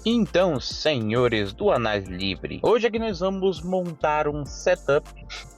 Então, senhores do Análise Livre, hoje aqui nós vamos montar um setup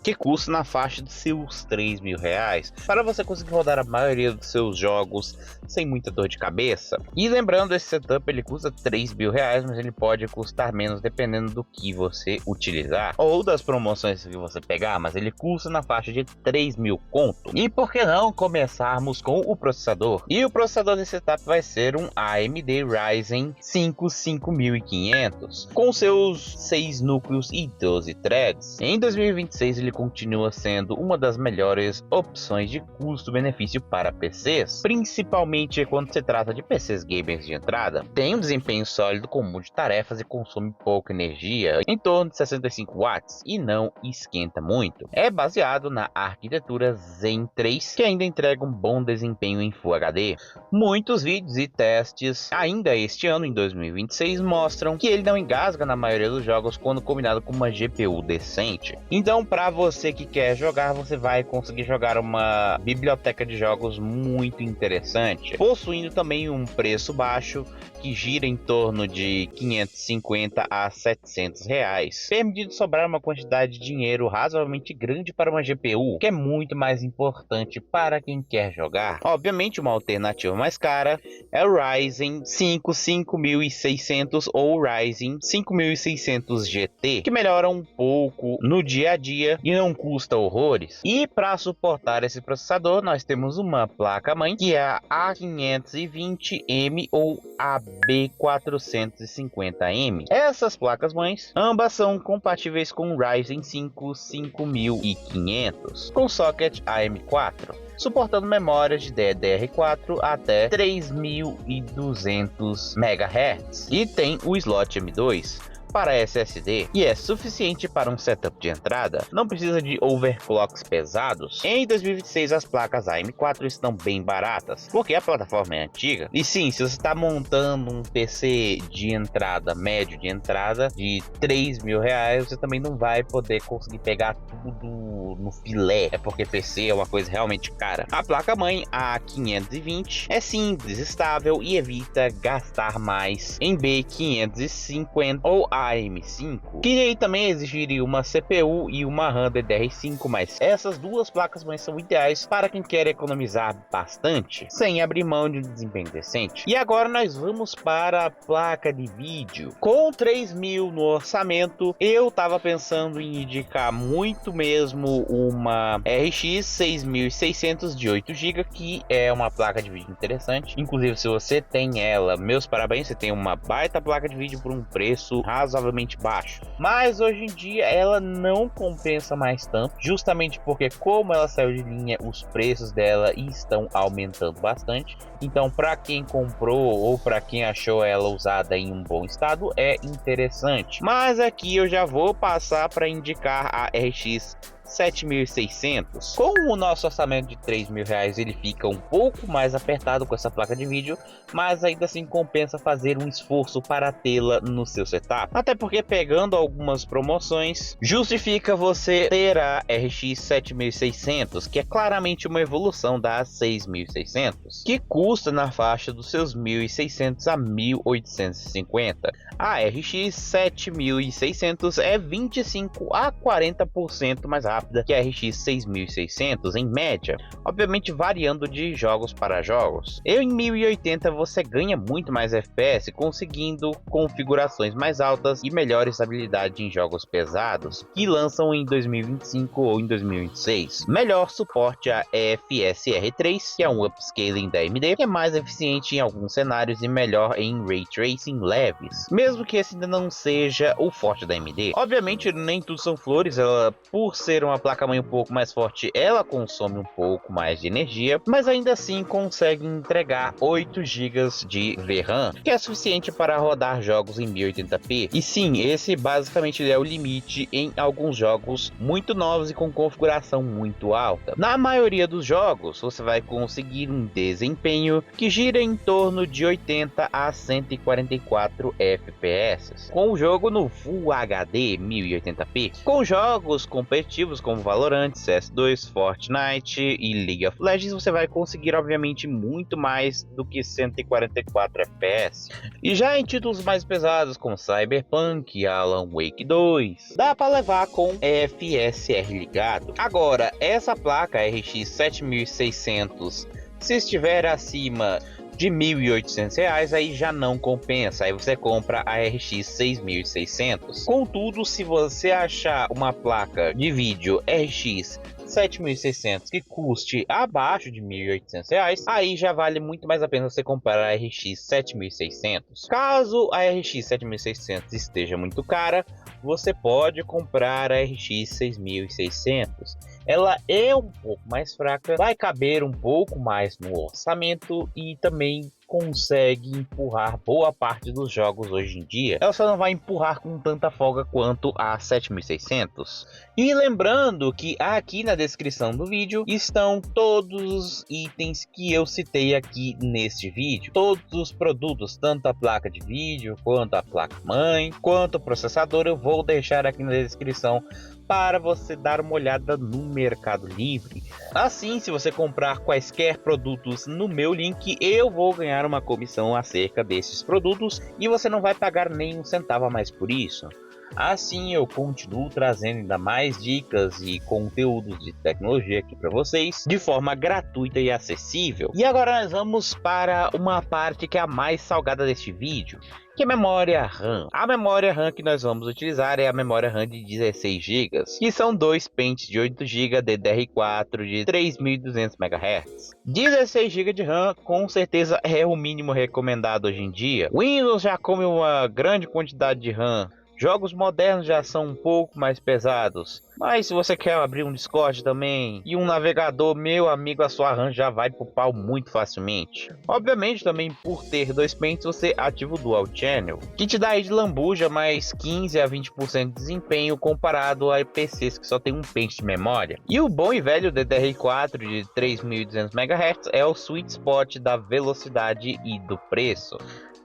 que custa na faixa de seus R$3.000 para você conseguir rodar a maioria dos seus jogos sem muita dor de cabeça. E lembrando, esse setup ele custa R$3.000, mas ele pode custar menos dependendo do que você utilizar ou das promoções que você pegar, mas ele custa na faixa de 3.000 conto. E por que não começarmos com o processador? E o processador desse setup vai ser um AMD Ryzen 5 5500 com seus 6 núcleos e 12 threads. Em 2026 ele continua sendo uma das melhores opções de custo-benefício para PCs, principalmente quando se trata de PCs gamers de entrada. Tem um desempenho sólido com multitarefas e consome pouca energia, em torno de 65 watts, e não esquenta muito. É baseado na arquitetura Zen 3, que ainda entrega um bom desempenho em Full HD. Muitos vídeos e testes ainda este ano, em 2026, mostram que ele não engasga na maioria dos jogos quando combinado com uma GPU decente. Então, para você que quer jogar, você vai conseguir jogar uma biblioteca de jogos muito interessante, possuindo também um preço baixo que gira em torno de 550 a 700 reais, permitindo sobrar uma quantidade de dinheiro razoavelmente grande para uma GPU, que é muito mais importante para quem quer jogar. Obviamente, uma alternativa mais cara é o Ryzen 5 5600 ou Ryzen 5600 GT, que melhora um pouco no dia a dia e não custa horrores. E para suportar esse processador, nós temos uma placa-mãe que é a A520M ou a B450M. Essas placas-mães, ambas são compatíveis com o Ryzen 5 5500, com socket AM4, suportando memórias de DDR4 até 3200 MHz, e tem o slot M2 para SSD, e é suficiente para um setup de entrada, não precisa de overclocks pesados. Em 2026 as placas AM4 estão bem baratas, porque a plataforma é antiga. E sim, se você está montando um PC de entrada, médio de entrada, de R$3.000, você também não vai poder conseguir pegar tudo no filé, é porque PC é uma coisa realmente cara. A placa-mãe A520 é simples, estável e evita gastar mais em B550 ou AM5, que aí também exigiria uma CPU e uma RAM DDR5, mas essas duas placas-mães são ideais para quem quer economizar bastante, sem abrir mão de um desempenho decente. E agora nós vamos para a placa de vídeo. Com 3.000 no orçamento, eu tava pensando em indicar muito mesmo uma RX 6600 de 8 GB, que é uma placa de vídeo interessante. Inclusive, se você tem ela, meus parabéns, você tem uma baita placa de vídeo por um preço razoavelmente baixo. Mas hoje em dia ela não compensa mais tanto, justamente porque, como ela saiu de linha, os preços dela estão aumentando bastante. Então, para quem comprou ou para quem achou ela usada em um bom estado, é interessante. Mas aqui eu já vou passar para indicar a RX 7600. Com o nosso orçamento de R$3.000, ele fica um pouco mais apertado com essa placa de vídeo, mas ainda assim compensa fazer um esforço para tê-la no seu setup. Até porque, pegando algumas promoções, justifica você ter a RX 7600, que é claramente uma evolução da 6600, que custa na faixa dos seus 1.600 a 1.850. A RX 7600 é 25 a 40% mais rápida que a RX 6600 em média, obviamente variando de jogos para jogos. Em 1080 você ganha muito mais FPS, conseguindo configurações mais altas e melhor estabilidade em jogos pesados que lançam em 2025 ou em 2026. Melhor suporte a FSR3, que é um upscaling da AMD, que é mais eficiente em alguns cenários e melhor em Ray Tracing leves, mesmo que esse ainda não seja o forte da AMD. Obviamente nem tudo são flores, ela, por ser uma placa-mãe um pouco mais forte, ela consome um pouco mais de energia, mas ainda assim consegue entregar 8 GB de VRAM, que é suficiente para rodar jogos em 1080p. E sim, esse basicamente é o limite em alguns jogos muito novos e com configuração muito alta. Na maioria dos jogos, você vai conseguir um desempenho que gira em torno de 80 a 144 FPS, com o jogo no Full HD 1080p. Com jogos competitivos jogos como Valorant, CS2, Fortnite e League of Legends, você vai conseguir obviamente muito mais do que 144 FPS. E já em títulos mais pesados como Cyberpunk, Alan Wake 2, dá para levar com FSR ligado. Agora, essa placa RX 7600, se estiver acima de R$ 1.800, aí já não compensa, aí você compra a RX 6600. Contudo, se você achar uma placa de vídeo RX 7600 que custe abaixo de R$ 1.800, aí já vale muito mais a pena você comprar a RX 7600. Caso a RX 7600 esteja muito cara, você pode comprar a RX 6600. Ela é um pouco mais fraca, vai caber um pouco mais no orçamento e também consegue empurrar boa parte dos jogos hoje em dia. Ela só não vai empurrar com tanta folga quanto a 7600. E lembrando que aqui na descrição do vídeo estão todos os itens que eu citei aqui neste vídeo. Todos os produtos, tanto a placa de vídeo, quanto a placa mãe, quanto o processador, eu vou deixar aqui na descrição para você dar uma olhada no Mercado Livre. Assim, se você comprar quaisquer produtos no meu link, eu vou ganhar uma comissão acerca desses produtos e você não vai pagar nem um centavo a mais por isso. Assim eu continuo trazendo ainda mais dicas e conteúdos de tecnologia aqui para vocês de forma gratuita e acessível. E agora nós vamos para uma parte que é a mais salgada deste vídeo, que é a memória RAM. A memória RAM que nós vamos utilizar é a memória RAM de 16 GB, que são dois pentes de 8 GB DDR4 de 3200 MHz. 16 GB de RAM com certeza é o mínimo recomendado hoje em dia. Windows já come uma grande quantidade de RAM. Jogos modernos já são um pouco mais pesados, mas se você quer abrir um Discord também e um navegador, meu amigo, a sua RAM já vai pro pau muito facilmente. Obviamente também por ter dois pentes você ativa o Dual Channel, que te dá aí de lambuja mais 15 a 20% de desempenho comparado a PCs que só tem um pente de memória. E o bom e velho DDR4 de 3200 MHz é o sweet spot da velocidade e do preço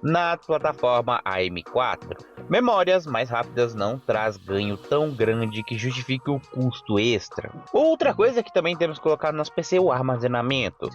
na plataforma AM4. Memórias mais rápidas não traz ganho tão grande que justifique o custo extra. Outra coisa que também temos que colocar no nosso PC é o armazenamento.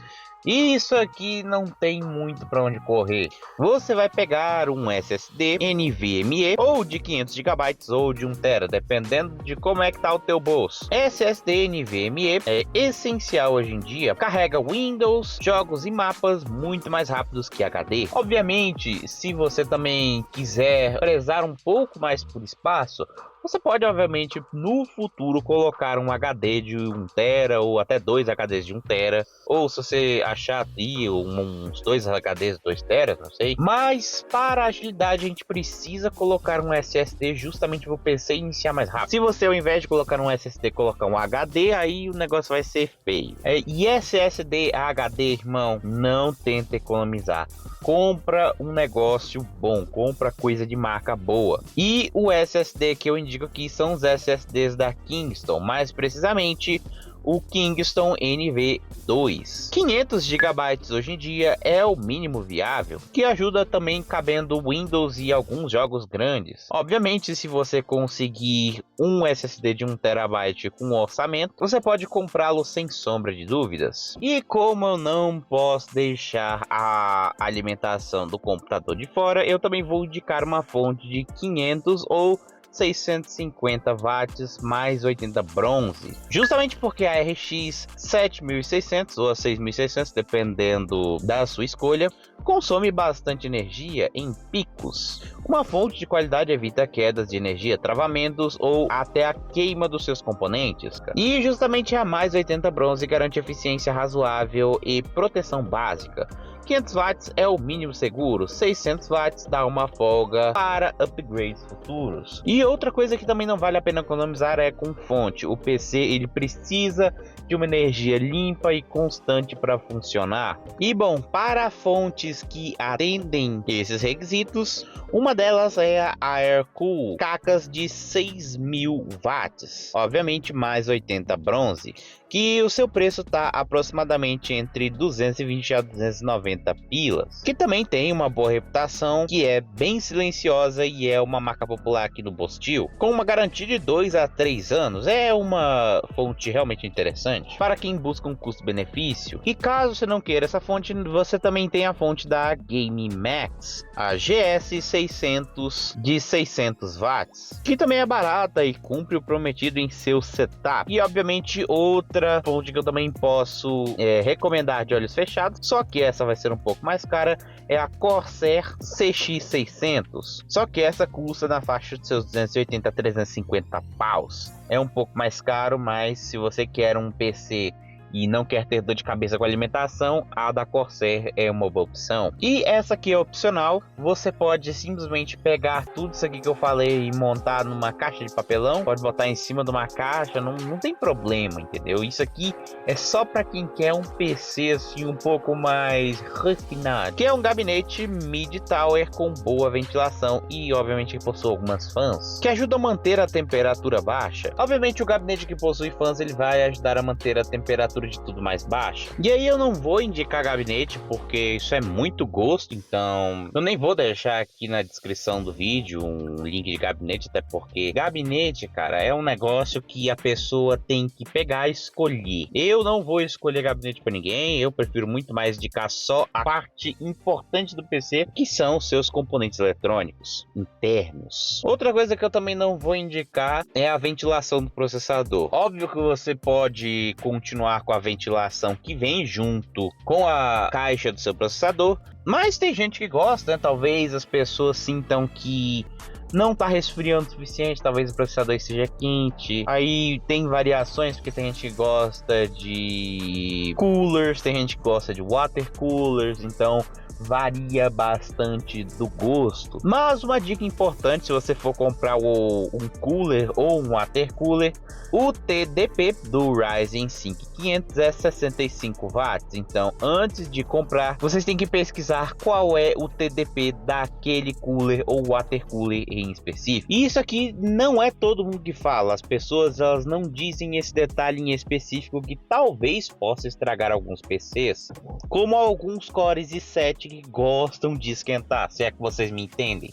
E isso aqui não tem muito para onde correr. Você vai pegar um SSD NVMe ou de 500 GB ou de 1 TB, dependendo de como é que tá o teu bolso. SSD NVMe é essencial hoje em dia. Carrega Windows, jogos e mapas muito mais rápidos que HD. Obviamente, se você também quiser prezar um pouco mais por espaço, você pode, obviamente, no futuro colocar um HD de 1 TB ou até 2 HDs de 1 TB, ou se você achar aí uns 2 HDs de 2 TB, não sei. Mas para agilidade a gente precisa colocar um SSD justamente para o PC iniciar mais rápido. Se você, ao invés de colocar um SSD, colocar um HD, aí o negócio vai ser feio. E SSD HD, irmão, não tenta economizar. Compra um negócio bom, compra coisa de marca boa. E o SSD que eu indico aqui são os SSDs da Kingston, mais precisamente o Kingston NV2. 500 GB hoje em dia é o mínimo viável, que ajuda também cabendo Windows e alguns jogos grandes. Obviamente, se você conseguir um SSD de 1 TB com orçamento, você pode comprá-lo sem sombra de dúvidas. E como eu não posso deixar a alimentação do computador de fora, eu também vou indicar uma fonte de 500 ou 650 watts mais 80 bronze, justamente porque a RX 7600 ou a 6600, dependendo da sua escolha, consome bastante energia em picos. Uma fonte de qualidade evita quedas de energia, travamentos ou até a queima dos seus componentes, cara. E justamente a mais 80 bronze garante eficiência razoável e proteção básica. 500 watts é o mínimo seguro, 600 watts dá uma folga para upgrades futuros. E outra coisa que também não vale a pena economizar é com fonte. O PC ele precisa de uma energia limpa e constante para funcionar. E bom, para fontes que atendem esses requisitos, uma delas é a Aircool, cacas de 6.000 watts, obviamente mais 80 bronze, que o seu preço tá aproximadamente entre 220 a 290 pilas, que também tem uma boa reputação, que é bem silenciosa e é uma marca popular aqui no Bostil, com uma garantia de 2 a 3 anos. É uma fonte realmente interessante para quem busca um custo-benefício. E caso você não queira essa fonte, você também tem a fonte da GameMax, a GS600 de 600 watts, que também é barata e cumpre o prometido em seu setup. E obviamente outra fonte que eu também posso recomendar de olhos fechados, só que essa vai ser um pouco mais cara, é a Corsair CX600, só que essa custa na faixa de seus 280 a 350 paus. É um pouco mais caro, mas se você quer um PC e não quer ter dor de cabeça com alimentação, a da Corsair é uma boa opção. E essa aqui é opcional, você pode simplesmente pegar tudo isso aqui que eu falei e montar numa caixa de papelão, pode botar em cima de uma caixa, não tem problema, entendeu? Isso aqui é só para quem quer um PC assim um pouco mais refinado, que é um gabinete mid-tower com boa ventilação e obviamente que possui algumas fãs, que ajudam a manter a temperatura baixa. Obviamente o gabinete que possui fãs, ele vai ajudar a manter a temperatura de tudo mais baixa. E aí eu não vou indicar gabinete porque isso é muito gosto, então eu nem vou deixar aqui na descrição do vídeo um link de gabinete, até porque gabinete, cara, é um negócio que a pessoa tem que pegar e escolher. Eu não vou escolher gabinete para ninguém, eu prefiro muito mais indicar só a parte importante do PC, que são os seus componentes eletrônicos internos. Outra coisa que eu também não vou indicar é a ventilação do processador. Óbvio que você pode continuar com a ventilação que vem junto com a caixa do seu processador, mas tem gente que gosta, né? Talvez as pessoas sintam que não tá resfriando o suficiente, talvez o processador esteja quente. Aí tem variações, porque tem gente que gosta de coolers, tem gente que gosta de water coolers, então varia bastante do gosto. Mas uma dica importante, se você for comprar um cooler ou um water cooler, o TDP do Ryzen 5500 é 65 watts. Então, antes de comprar, vocês têm que pesquisar qual é o TDP daquele cooler ou water cooler em específico. E isso aqui não é todo mundo que fala. As pessoas, elas não dizem esse detalhe em específico, que talvez possa estragar alguns PCs, como alguns cores i7 que gostam de esquentar, se é que vocês me entendem,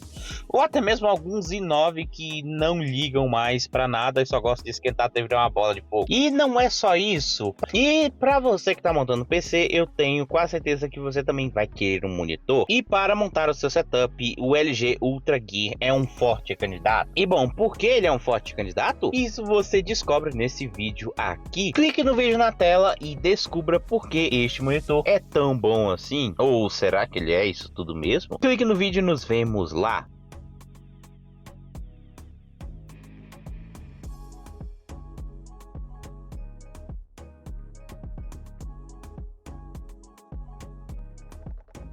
ou até mesmo alguns i9 que não ligam mais para nada e só gostam de esquentar até virar uma bola de fogo. E não é só isso. E para você que tá montando PC, eu tenho quase certeza que você também vai querer um monitor. E para montar o seu setup, o LG Ultra Gear é um forte candidato. E bom, por que ele é um forte candidato? Isso você descobre nesse vídeo aqui. Clique no vídeo na tela e descubra por que este monitor é tão bom assim. Ou será que ele é isso tudo mesmo? Clique no vídeo e nos vemos lá.